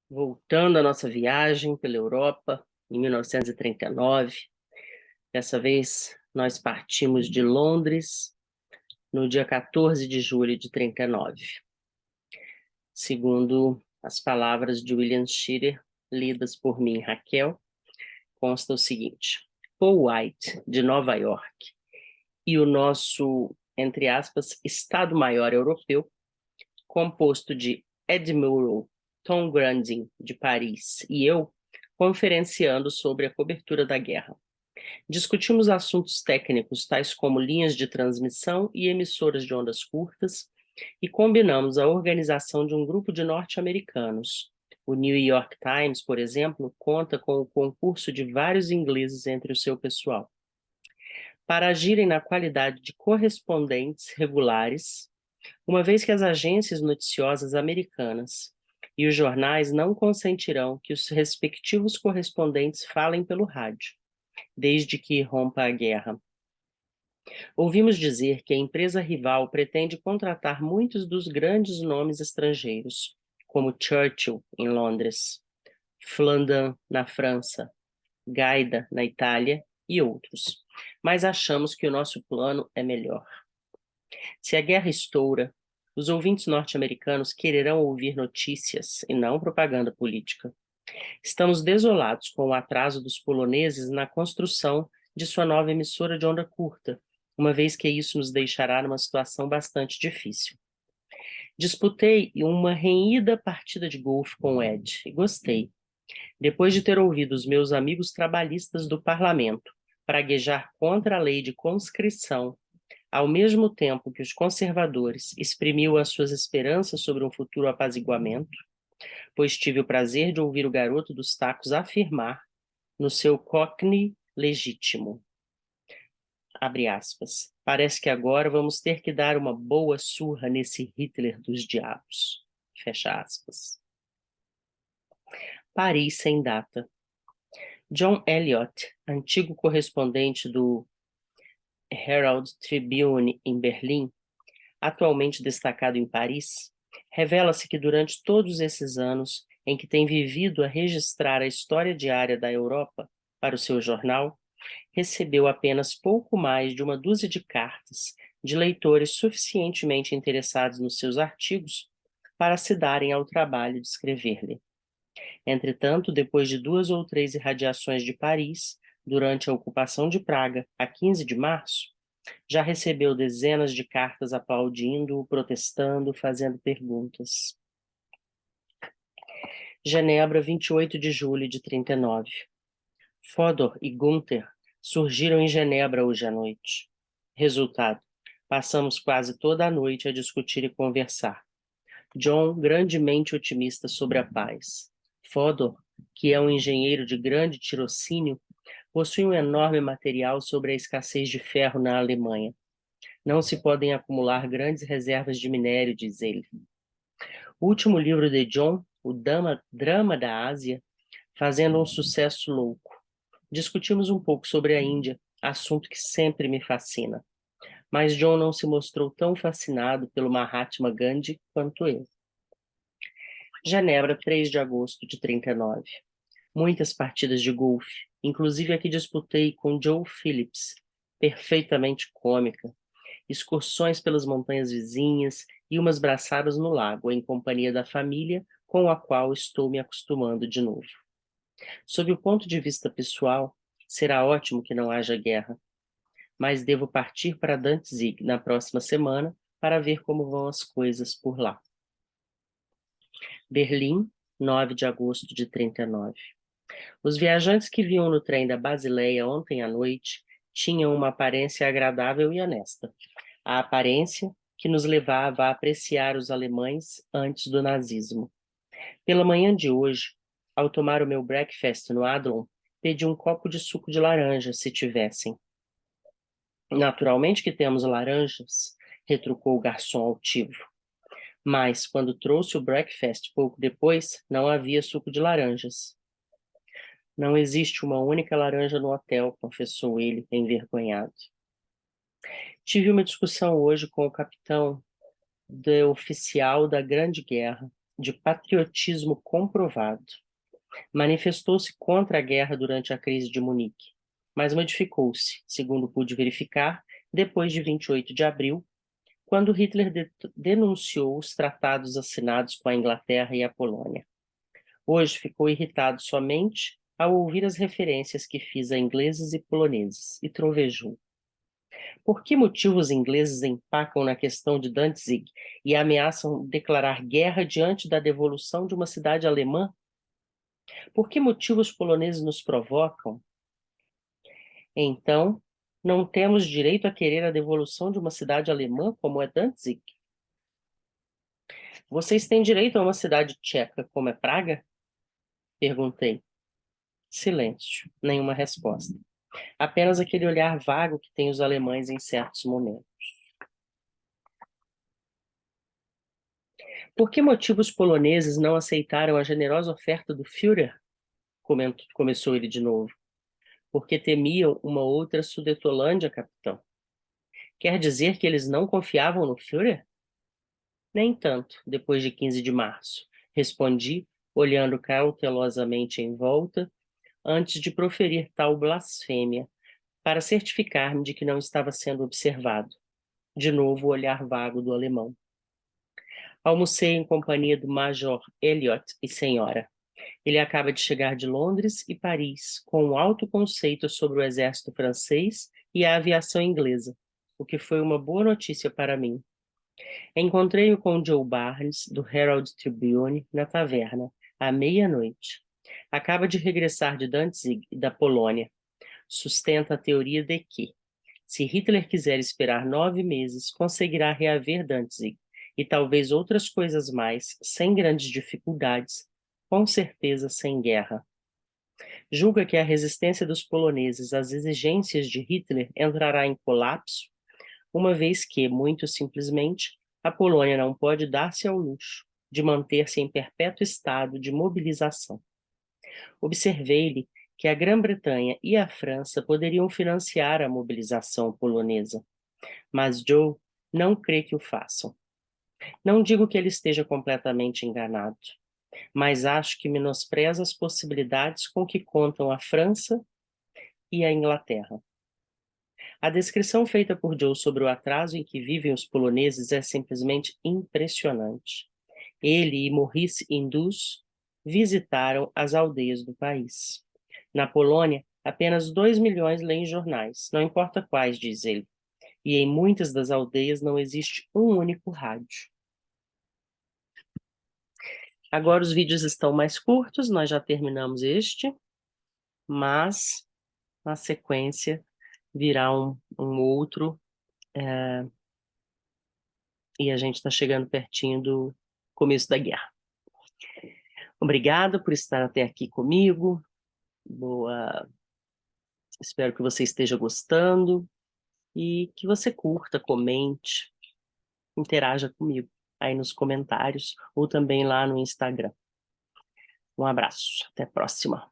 Voltando à nossa viagem pela Europa, em 1939, dessa vez nós partimos de Londres no dia 14 de julho de 39. Segundo as palavras de William Shirer, lidas por mim, Raquel, consta o seguinte: Paul White, de Nova York, e o nosso, entre aspas, Estado-Maior Europeu, composto de Admiral Tom Grandin, de Paris, e eu, conferenciando sobre a cobertura da guerra. Discutimos assuntos técnicos, tais como linhas de transmissão e emissoras de ondas curtas, e combinamos a organização de um grupo de norte-americanos. O New York Times, por exemplo, conta com o concurso de vários ingleses entre o seu pessoal, para agirem na qualidade de correspondentes regulares, uma vez que as agências noticiosas americanas e os jornais não consentirão que os respectivos correspondentes falem pelo rádio, desde que rompa a guerra. Ouvimos dizer que a empresa rival pretende contratar muitos dos grandes nomes estrangeiros, como Churchill, em Londres, Flandin, na França, Gaida, na Itália, e outros. Mas achamos que o nosso plano é melhor. Se a guerra estoura, os ouvintes norte-americanos quererão ouvir notícias e não propaganda política. Estamos desolados com o atraso dos poloneses na construção de sua nova emissora de onda curta, uma vez que isso nos deixará numa situação bastante difícil. Disputei uma renhida partida de golfe com o Ed e gostei. Depois de ter ouvido os meus amigos trabalhistas do parlamento praguejar contra a lei de conscrição, ao mesmo tempo que os conservadores exprimiam as suas esperanças sobre um futuro apaziguamento, pois tive o prazer de ouvir o garoto dos tacos afirmar, no seu cockney legítimo, abre aspas, parece que agora vamos ter que dar uma boa surra nesse Hitler dos diabos, fecha aspas. Paris sem data. John Eliot, antigo correspondente do Herald Tribune em Berlim, atualmente destacado em Paris, revela-se que durante todos esses anos em que tem vivido a registrar a história diária da Europa para o seu jornal, recebeu apenas pouco mais de uma dúzia de cartas de leitores suficientemente interessados nos seus artigos para se darem ao trabalho de escrever-lhe. Entretanto, depois de 2 ou 3 irradiações de Paris, durante a ocupação de Praga, a 15 de março, já recebeu dezenas de cartas aplaudindo, protestando, fazendo perguntas. Genebra, 28 de julho de 39. Fodor e Gunther surgiram em Genebra hoje à noite. Resultado: passamos quase toda a noite a discutir e conversar. John, grandemente otimista sobre a paz. Fodor, que é um engenheiro de grande tirocínio, possui um enorme material sobre a escassez de ferro na Alemanha. Não se podem acumular grandes reservas de minério, diz ele. O último livro de John, O Drama da Ásia, fazendo um sucesso louco. Discutimos um pouco sobre a Índia, assunto que sempre me fascina. Mas John não se mostrou tão fascinado pelo Mahatma Gandhi quanto eu. Genebra, 3 de agosto de 39. Muitas partidas de golfe, inclusive a que disputei com Joe Phillips, perfeitamente cômica. Excursões pelas montanhas vizinhas e umas braçadas no lago, em companhia da família, com a qual estou me acostumando de novo. Sob o ponto de vista pessoal, será ótimo que não haja guerra, mas devo partir para Danzig na próxima semana para ver como vão as coisas por lá. Berlim, 9 de agosto de 39. Os viajantes que vinham no trem da Basileia ontem à noite tinham uma aparência agradável e honesta. A aparência que nos levava a apreciar os alemães antes do nazismo. Pela manhã de hoje, ao tomar o meu breakfast no Adlon, pedi um copo de suco de laranja, se tivessem. Naturalmente que temos laranjas, retrucou o garçom altivo. Mas, quando trouxe o breakfast pouco depois, não havia suco de laranjas. Não existe uma única laranja no hotel, confessou ele, envergonhado. Tive uma discussão hoje com o capitão oficial da Grande Guerra, de patriotismo comprovado. Manifestou-se contra a guerra durante a crise de Munique, mas modificou-se, segundo pude verificar, depois de 28 de abril, quando Hitler denunciou os tratados assinados com a Inglaterra e a Polônia. Hoje ficou irritado somente ao ouvir as referências que fiz a ingleses e poloneses, e trovejou. Por que motivo os ingleses empacam na questão de Danzig e ameaçam declarar guerra diante da devolução de uma cidade alemã? Por que motivo os poloneses nos provocam? Então, não temos direito a querer a devolução de uma cidade alemã como é Danzig? Vocês têm direito a uma cidade tcheca como é Praga? Perguntei. Silêncio, nenhuma resposta. Apenas aquele olhar vago que tem os alemães em certos momentos. Por que motivo os poloneses não aceitaram a generosa oferta do Führer? Começou ele de novo. Porque temiam uma outra Sudetolândia, capitão. Quer dizer que eles não confiavam no Führer? Nem tanto, depois de 15 de março, respondi, olhando cautelosamente em volta, antes de proferir tal blasfêmia, para certificar-me de que não estava sendo observado. De novo o olhar vago do alemão. Almocei em companhia do Major Elliot e senhora. Ele acaba de chegar de Londres e Paris, com um alto conceito sobre o exército francês e a aviação inglesa, o que foi uma boa notícia para mim. Encontrei-o com Joe Barnes, do Herald Tribune, na taverna, à meia-noite. Acaba de regressar de Danzig e da Polônia. Sustenta a teoria de que, se Hitler quiser esperar 9 meses, conseguirá reaver Danzig, e talvez outras coisas mais, sem grandes dificuldades, com certeza sem guerra. Julga que a resistência dos poloneses às exigências de Hitler entrará em colapso, uma vez que, muito simplesmente, a Polônia não pode dar-se ao luxo de manter-se em perpétuo estado de mobilização. Observei-lhe que a Grã-Bretanha e a França poderiam financiar a mobilização polonesa, mas Joe não crê que o façam. Não digo que ele esteja completamente enganado, mas acho que menospreza as possibilidades com que contam a França e a Inglaterra. A descrição feita por Joe sobre o atraso em que vivem os poloneses é simplesmente impressionante. Ele e Maurice Indus visitaram as aldeias do país. Na Polônia, apenas 2 milhões leem jornais, não importa quais, diz ele. E em muitas das aldeias não existe um único rádio. Agora os vídeos estão mais curtos, nós já terminamos este, mas na sequência virá um outro, e a gente está chegando pertinho do começo da guerra. Obrigada por estar até aqui comigo. Espero que você esteja gostando e que você curta, comente, interaja comigo aí nos comentários ou também lá no Instagram. Um abraço, até a próxima.